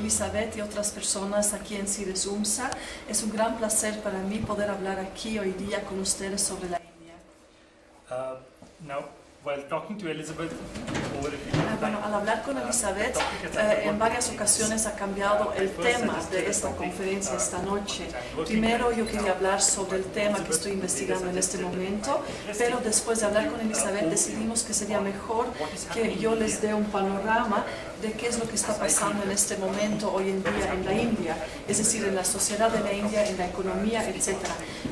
Elizabeth y otras personas aquí en CIDES UMSA. Es un gran placer para mí poder hablar aquí hoy día con ustedes sobre la India. While talking to Elizabeth over Bueno, al hablar con Elizabeth, en varias ocasiones ha cambiado el tema de esta conferencia esta noche. Primero yo quería hablar sobre el tema que estoy investigando en este momento, pero después de hablar con Elizabeth decidimos que sería mejor que yo les dé un panorama de qué es lo que está pasando en este momento hoy en día en la India, es decir, en la sociedad de la India, en la economía, etc.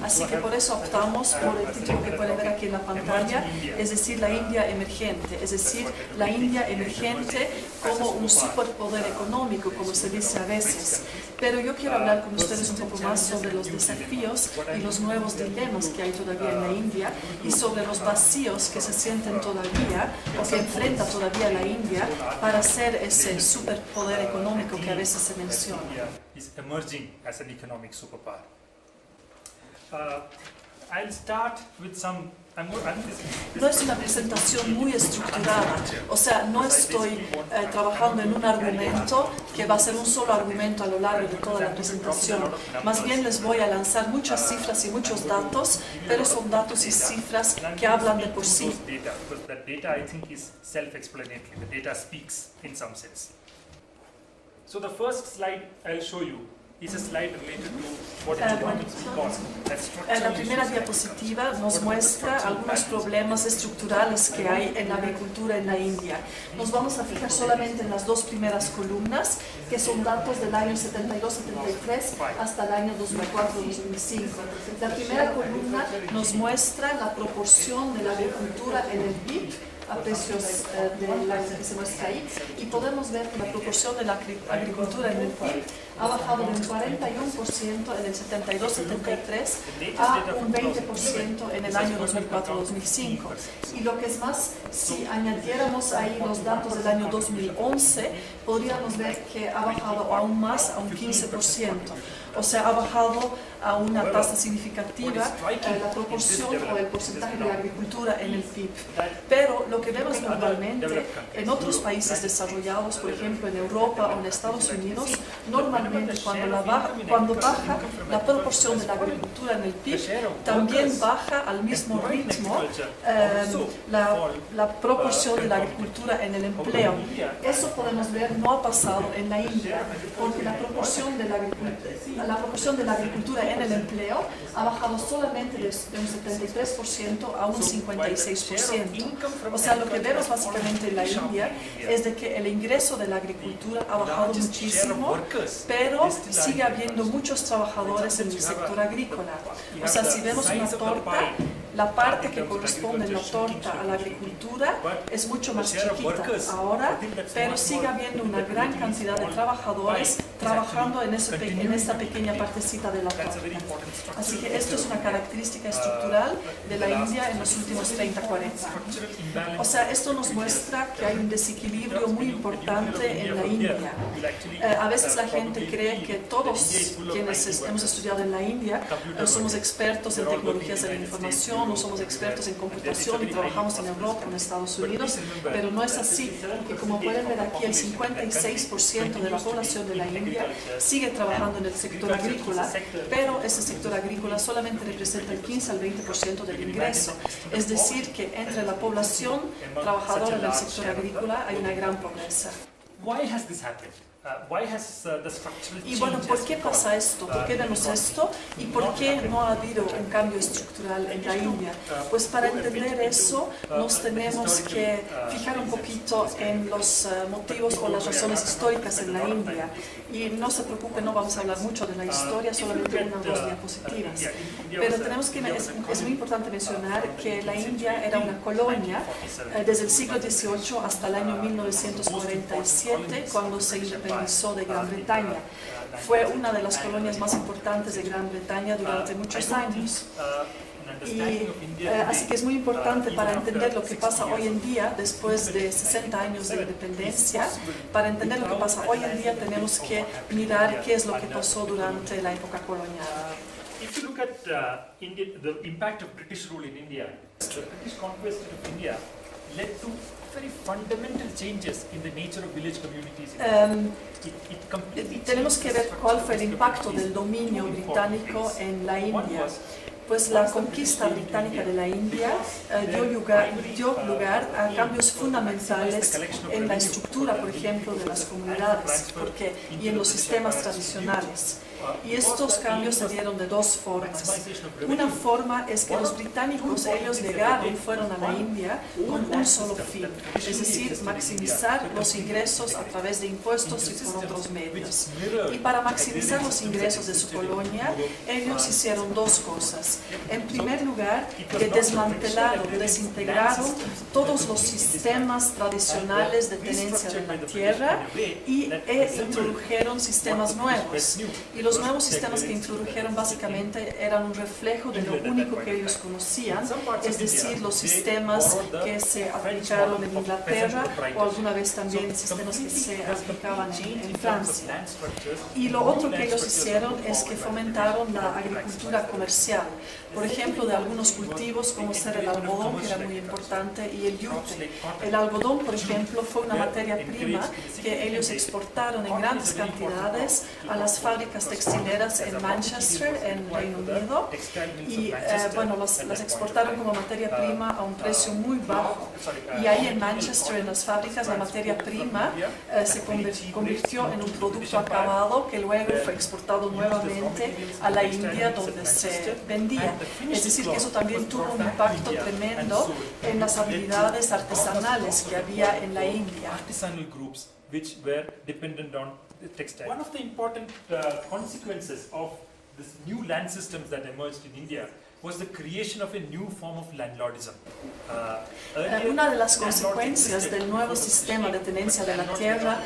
Así que por eso optamos por el título que pueden ver aquí en la pantalla, es decir, la India emergente, es decir, la India emergente como un superpoder económico, como se dice a veces. Pero yo quiero hablar con ustedes un poco más sobre los desafíos y los nuevos dilemas que hay todavía en la India y sobre los vacíos que se sienten todavía o que enfrenta todavía la India para ser ese superpoder económico que a veces se menciona. is emerging as an economic superpower. I'll start with some. No es una presentación muy estructurada, o sea, no estoy trabajando en un argumento que va a ser un solo argumento a lo largo de toda la presentación. Más bien les voy a lanzar muchas cifras y muchos datos, pero son datos y cifras que hablan de por sí. The data, I think, is self-explanatory. The data speaks in some sense. So the first slide I'll show you is a slide related to what economics we call as structural La primera diapositiva nos muestra algunos problemas estructurales que hay en la agricultura en la India. Nos vamos a fijar solamente en las dos primeras columnas, que son datos del año 72-73 hasta el año 2004-2005. La primera columna nos muestra la proporción de la agricultura en el PIB, a precios del año que se muestra ahí, y podemos ver que la proporción de la agricultura en el PIB ha bajado de un 41% en el 72-73 a un 20% en el año 2004-2005. Y lo que es más, si añadiéramos ahí los datos del año 2011, podríamos ver que ha bajado aún más, a un 15%. O sea, ha bajado a una tasa significativa la proporción o el porcentaje de la agricultura en el PIB. Pero lo que vemos normalmente en otros países desarrollados, por ejemplo en Europa o en Estados Unidos, normalmente cuando baja la proporción de la agricultura en el PIB, también baja al mismo ritmo la proporción de la agricultura en el empleo. Eso podemos ver no ha pasado en la India, porque la proporción de la agricultura en el empleo ha bajado solamente de un 73% a un 56%. O sea, lo que vemos básicamente en la India es de que el ingreso de la agricultura ha bajado muchísimo, pero sigue habiendo muchos trabajadores en el sector agrícola. O sea, si vemos una torta, la parte que corresponde en la torta a la agricultura es mucho más chiquita ahora, pero sigue habiendo una gran cantidad de trabajadores trabajando en esta pequeña partecita de la torta. Así que esto es una característica estructural de la India en los últimos 30-40 años. O sea, esto nos muestra que hay un desequilibrio muy importante en la India. A veces la gente cree que todos quienes hemos estudiado en la India somos expertos en tecnologías de la información, no somos expertos en computación y trabajamos en Europa o en Estados Unidos, pero no es así, porque como pueden ver aquí, el 56% de la población de la India sigue trabajando en el sector agrícola, pero ese sector agrícola solamente representa el 15 al 20% del ingreso. Es decir, que entre la población trabajadora del sector agrícola hay una gran pobreza. Why has this happened? Why has the structural Y bueno, ¿por qué pasa esto? ¿Por qué vemos esto? ¿Y por qué no ha habido un cambio estructural en la India? Pues para entender eso nos tenemos que fijar un poquito en los motivos o las razones históricas en la India. Y no se preocupen, no vamos a hablar mucho de la historia, solamente una o dos diapositivas. Pero es muy importante mencionar que la India era una colonia desde el siglo XVIII hasta el año 1947, cuando se independizó de Gran Bretaña. Fue una de las colonias más importantes de Gran Bretaña durante muchos años. Así que es muy importante para entender lo que pasa hoy en día, después de 60 años de independencia. Para entender lo que pasa hoy en día tenemos que mirar qué es lo que pasó durante la época colonial. If you look at the impact of British rule in India, the British conquest of India led to very fundamental changes in the nature of village communities. It completely Tenemos que ver cuál fue el impacto del dominio británico en la India. Pues la conquista británica de la India dio lugar a cambios fundamentales en la estructura, por ejemplo, de las comunidades y en los sistemas tradicionales. Y estos cambios se dieron de dos formas. Una forma es que los británicos, ellos fueron a la India con un solo fin, es decir, maximizar los ingresos a través de impuestos y por otros medios. Y para maximizar los ingresos de su colonia, ellos hicieron dos cosas. En primer lugar, que desmantelaron, desintegraron todos los sistemas tradicionales de tenencia de la tierra e introdujeron sistemas nuevos. Y los nuevos sistemas que introdujeron básicamente eran un reflejo de lo único que ellos conocían, es decir, los sistemas que se aplicaron en Inglaterra o alguna vez también sistemas que se aplicaban en Francia. Y lo otro que ellos hicieron es que fomentaron la agricultura comercial, por ejemplo, de algunos cultivos como ser el algodón, que era muy importante, y el yute. El algodón, por ejemplo, fue una materia prima que ellos exportaron en grandes cantidades a las fábricas textileras en Manchester, en Reino Unido, y bueno, las exportaron como materia prima a un precio muy bajo. Y ahí en Manchester, en las fábricas, la materia prima se convirtió en un producto acabado que luego fue exportado nuevamente a la India, donde se vendía. Es decir, que eso también tuvo un impacto tremendo en las habilidades artesanales que había en la India. Which were dependent on the textile. One of the important consequences of this new land systems that emerged in India was the creation of a new form of landlordism. Una de las consecuencias del nuevo sistema de tenencia de la tierra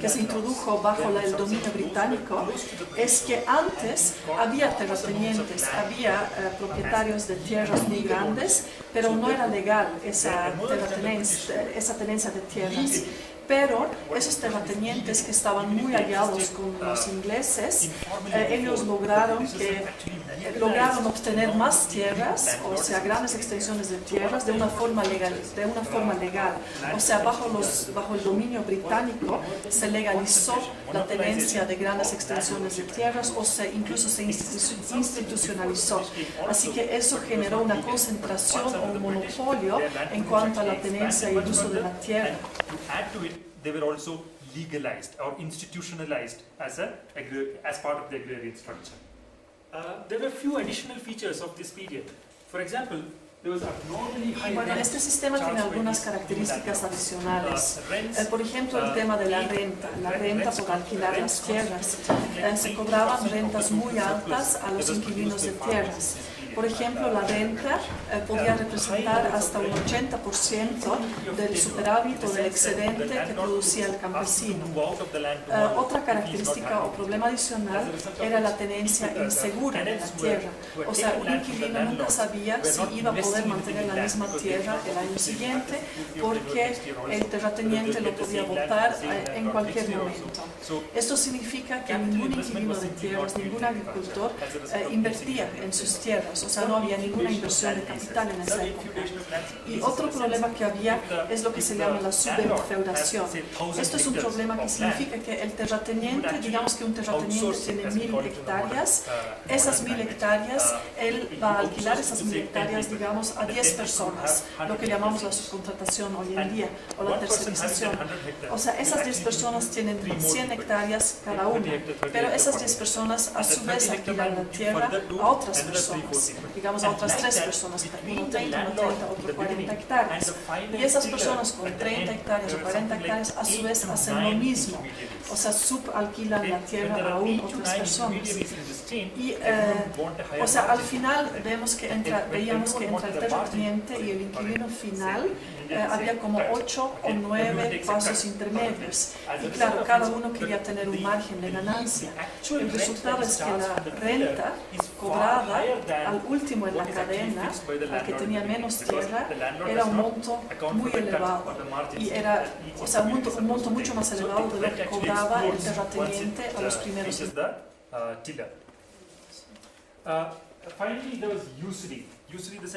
que se introdujo bajo el dominio británico es que antes había terratenientes, había propietarios de tierras muy grandes, pero no era legal esa tenencia de tierras. Pero esos terratenientes que estaban muy aliados con los ingleses, ellos lograron obtener más tierras, o sea, grandes extensiones de tierras de una forma legal. O sea, bajo el dominio británico se legalizó la tenencia de grandes extensiones de tierras o incluso se institucionalizó. Así que eso generó una concentración o un monopolio en cuanto a la tenencia y el uso de la tierra. They were also legalized or institutionalized as part of the agrarian structure. There were a few additional features of this period. For example, there was abnormally high bueno, este sistema tiene algunas características adicionales. Por ejemplo, el tema de la renta por alquilar las tierras. Se cobraban rentas muy altas a los inquilinos de tierras. Por ejemplo, la renta podía representar hasta un 80% del superávit o del excedente que producía el campesino. Otra característica o problema adicional era la tenencia insegura de la tierra. O sea, un inquilino nunca sabía si iba a poder mantener la misma tierra el año siguiente porque el terrateniente lo podía botar en cualquier momento. Esto significa que ningún inquilino de tierras, ningún agricultor invertía en sus tierras. O sea, no había ninguna inversión de capital en esa época. Y otro problema que había es lo que se llama la subenfeudación. Esto es un problema que significa que el terrateniente, digamos que un terrateniente tiene 1000 hectáreas, esas 1000 hectáreas, él va a alquilar esas 1000 hectáreas, digamos, a 10 personas, lo que llamamos la subcontratación hoy en día, o la tercerización. O sea, esas 10 personas tienen 100 hectáreas cada una, pero esas 10 personas a su vez alquilan la tierra a otras personas, digamos a otras 3 personas, uno 30, otro 40 hectáreas. Y esas personas con 30 hectáreas o 40 hectáreas a su vez hacen lo mismo, o sea, subalquilan la tierra a otras personas. Y, o sea, al final veíamos que entre el terrateniente y el inquilino final había como 8 o 9 pasos intermedios. Y claro, cada uno quería tener un margen de ganancia. El resultado es que la renta cobrada al último en la cadena, al que tenía menos tierra, era un monto muy elevado. Y era, o sea, un monto mucho más elevado de lo que cobraba el terrateniente a los primeros. Finally, there was usury. Usury, the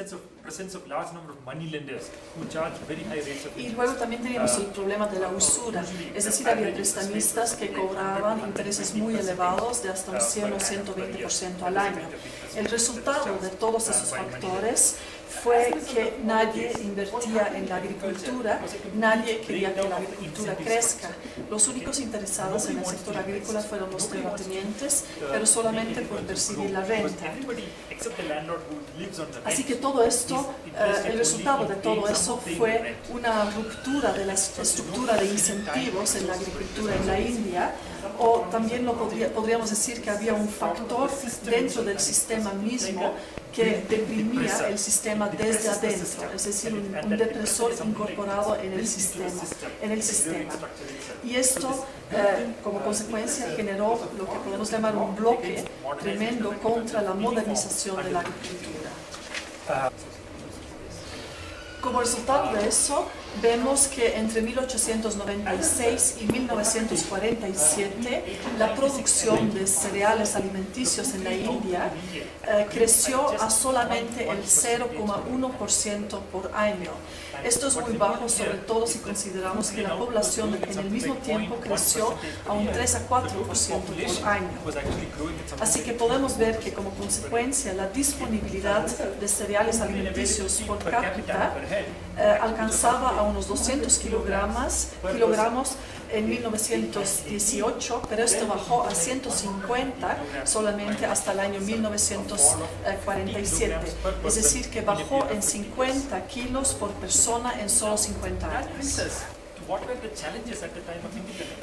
presence of large number of money lenders who charge very high rates of Y interest. luego también teníamos el problema de la usura, es decir, había prestamistas que cobraban intereses muy elevados de hasta un 100 o 120% al año. El resultado de todos esos factores fue que nadie invertía en la agricultura, nadie quería que la agricultura crezca. Los únicos interesados en el sector agrícola fueron los terratenientes, pero solamente por percibir la renta. Así que todo esto, el resultado de todo eso fue una ruptura de la estructura de incentivos en la agricultura en la India, o también podríamos decir que había un factor dentro del sistema mismo que deprimía el sistema desde adentro, es decir, un depresor incorporado en el sistema. Y esto, como consecuencia, generó lo que podemos llamar un bloque tremendo contra la modernización de la agricultura. Como resultado de eso, vemos que entre 1896 y 1947 la producción de cereales alimenticios en la India creció a solamente el 0,1% por año. Esto es muy bajo, sobre todo si consideramos que la población en el mismo tiempo creció a un 3 a 4% por año. Así que podemos ver que como consecuencia la disponibilidad de cereales alimenticios por cápita alcanzaba a unos 200 kilogramos en 1918, pero esto bajó a 150 solamente hasta el año 1947. Es decir, que bajó en 50 kilos por persona en solo 50 años.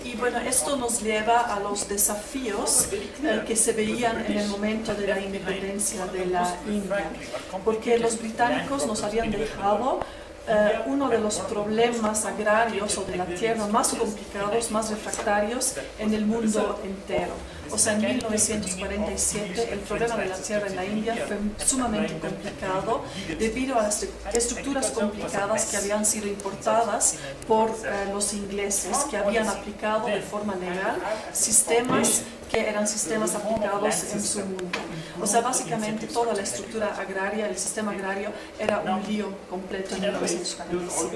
Y bueno, esto nos lleva a los desafíos que se veían en el momento de la independencia de la India, porque los británicos nos habían dejado uno de los problemas agrarios o de la tierra más complicados, más refractarios en el mundo entero. O sea, en 1947 el problema de la tierra en la India fue sumamente complicado debido a las estructuras complicadas que habían sido importadas por los ingleses, que habían aplicado de forma legal sistemas que eran sistemas aplicados en su mundo. O sea, básicamente toda la estructura agraria, el sistema agrario, era un lío completo en 1945.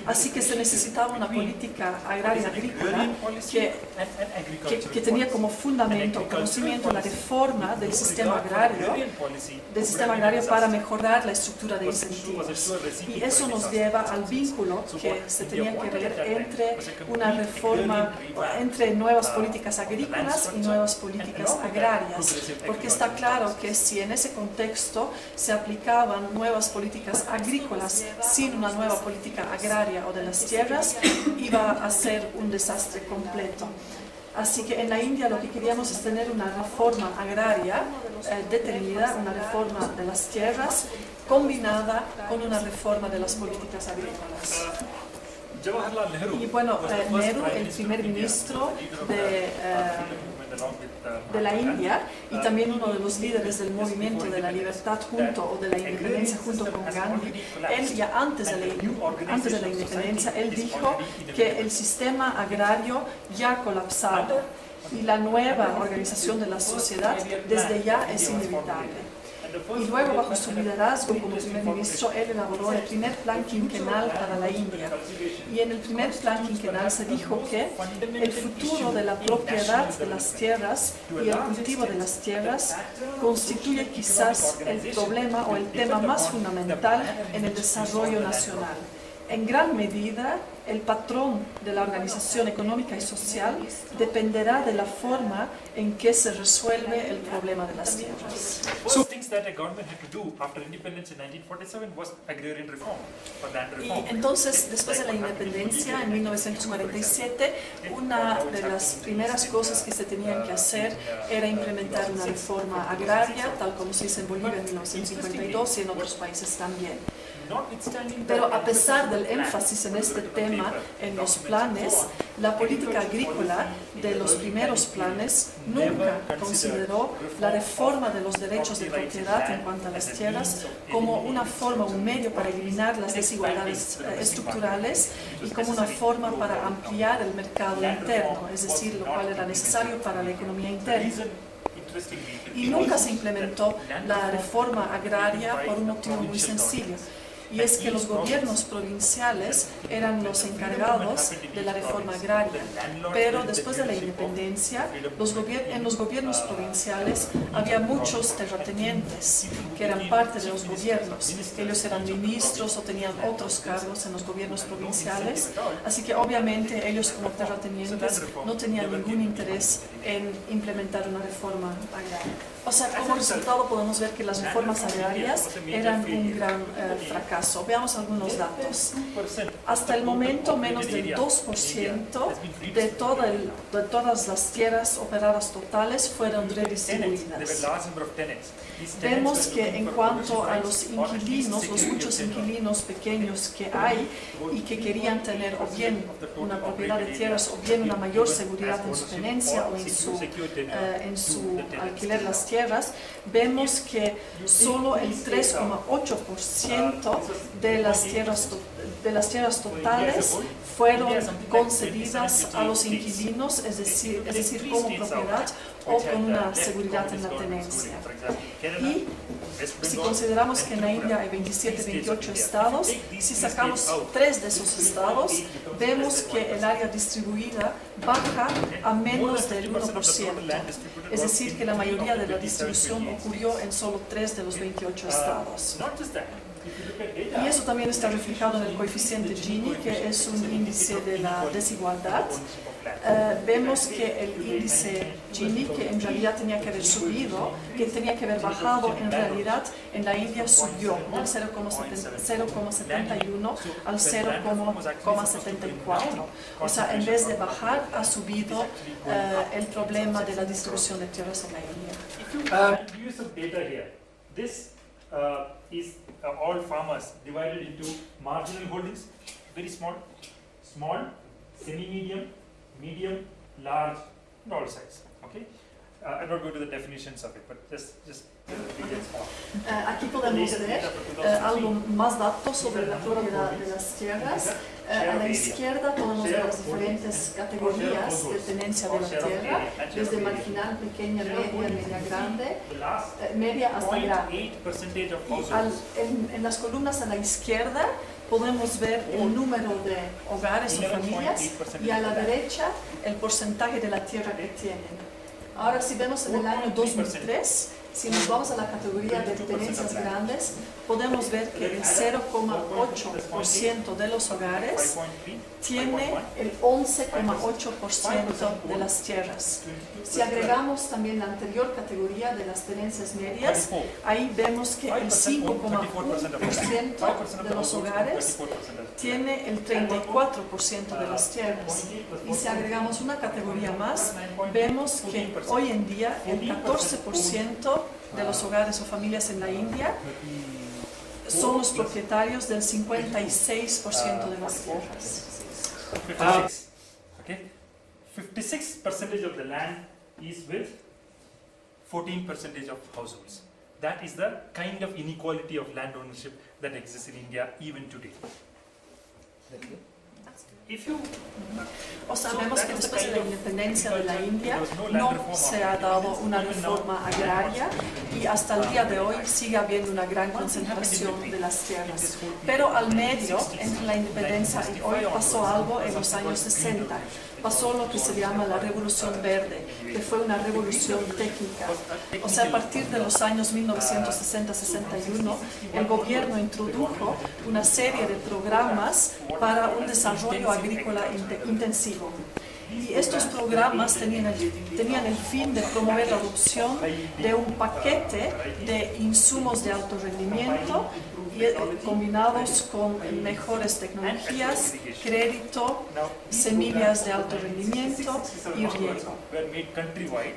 Así que se necesitaba una política agraria agrícola que tenía como fundamento o conocimiento la reforma del sistema agrario para mejorar la estructura de incentivos. Y eso nos lleva al vínculo que se tenía que ver entre una reforma, entre nuevas políticas agrícolas y nuevas políticas agrarias, porque está claro que si en ese contexto se aplicaban nuevas políticas agrícolas sin una nueva política agraria o de las tierras, iba a ser un desastre completo. Así que en la India lo que queríamos es tener una reforma agraria detenida, una reforma de las tierras combinada con una reforma de las políticas agrícolas. Y bueno, Nehru, el primer ministro de la India y también uno de los líderes del movimiento de la libertad o de la independencia junto con Gandhi, él ya antes de la independencia, él dijo que el sistema agrario ya ha colapsado y la nueva organización de la sociedad desde ya es inevitable. Y luego, bajo su liderazgo como primer ministro, él elaboró el primer plan quinquenal para la India. Y en el primer plan quinquenal se dijo que el futuro de la propiedad de las tierras y el cultivo de las tierras constituye quizás el problema o el tema más fundamental en el desarrollo nacional. En gran medida, el patrón de la organización económica y social dependerá de la forma en que se resuelve el problema de las tierras. Y entonces, después de la independencia, en 1947, una de las primeras cosas que se tenían que hacer era implementar una reforma agraria, tal como se hizo en Bolivia en 1952 y en otros países también. Pero a pesar del énfasis en este tema en los planes, la política agrícola de los primeros planes nunca consideró la reforma de los derechos de propiedad en cuanto a las tierras como una forma, un medio para eliminar las desigualdades estructurales y como una forma para ampliar el mercado interno, es decir, lo cual era necesario para la economía interna. interestingly, Y nunca se implementó la reforma agraria por un motivo muy sencillo. Y es que los gobiernos provinciales eran los encargados de la reforma agraria, pero después de la independencia, en los gobiernos provinciales había muchos terratenientes que eran parte de los gobiernos. Ellos eran ministros o tenían otros cargos en los gobiernos provinciales, así que obviamente ellos como terratenientes no tenían ningún interés en implementar una reforma agraria. O sea, como resultado podemos ver que las reformas agrarias eran un gran fracaso. Veamos algunos datos. Hasta el momento, menos del 2% de todas las tierras operadas totales fueron redistribuidas. Vemos que en cuanto a los inquilinos, los muchos inquilinos pequeños que hay y que querían tener o bien una propiedad de tierras o bien una mayor seguridad en su tenencia o en su alquiler de las tierras, vemos que solo el 3,8% de las tierras totales fueron concedidas a los inquilinos, es decir, como propiedad o con una seguridad en la tenencia. Y si consideramos que en la India hay 27, 28 estados, si sacamos 3 de esos estados, vemos que el área distribuida baja a menos del 1%. Es decir, que la mayoría de la distribución ocurrió en solo 3 de los 28 estados. Y eso también está reflejado en el coeficiente Gini, que es un índice de la desigualdad. Vemos que el índice Gini, que en realidad tenía que haber subido, que tenía que haber bajado, en realidad en la India subió del 0,71 al 0,74. O sea, en vez de bajar, ha subido el problema de la distribución de tierras en la India. Is all farmers divided into marginal holdings, very small, semi-medium, medium, large, and all size. Okay, I'm not going to the definitions of it, but just aquí podemos ver algo más datos sobre la propiedad de las tierras. A la izquierda podemos ver las diferentes categorías de tenencia de la tierra, desde marginal, pequeña, media grande, media hasta grande. Y en las columnas a la izquierda podemos ver el número de hogares o familias y a la derecha el porcentaje de la tierra que tienen. Ahora, si vemos en el año 2003, si nos vamos a la categoría de tenencias grandes, podemos ver que el 0,8% de los hogares tiene el 11,8% de las tierras. Si agregamos también la anterior categoría de las tenencias medias, ahí vemos que el 5,1% de los hogares tiene el 34% de las tierras. Y si agregamos una categoría más, vemos que hoy en día el 14% de los hogares o familias en la India son los propietarios del 56% de las tierras. 56. Okay, 56% of the land is with 14% of households. That is the kind of inequality of land ownership that exists in India even today. O sea, vemos que después de la independencia de la India no se ha dado una reforma agraria y hasta el día de hoy sigue habiendo una gran concentración de las tierras. Pero al medio, entre la independencia y hoy, pasó algo en los años 60. Pasó lo que se llama la Revolución Verde, que fue una revolución técnica. O sea, a partir de los años 1960-61, el gobierno introdujo una serie de programas para un desarrollo agrícola intensivo. Y estos programas tenían el fin de promover la adopción de un paquete de insumos de alto rendimiento combinados con mejores tecnologías, crédito, semillas de alto rendimiento y riego.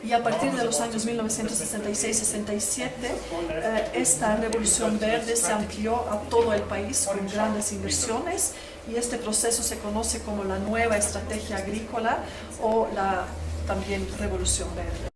Y a partir de los años 1966-67, esta revolución verde se amplió a todo el país con grandes inversiones y este proceso se conoce como la nueva estrategia agrícola o la también revolución verde.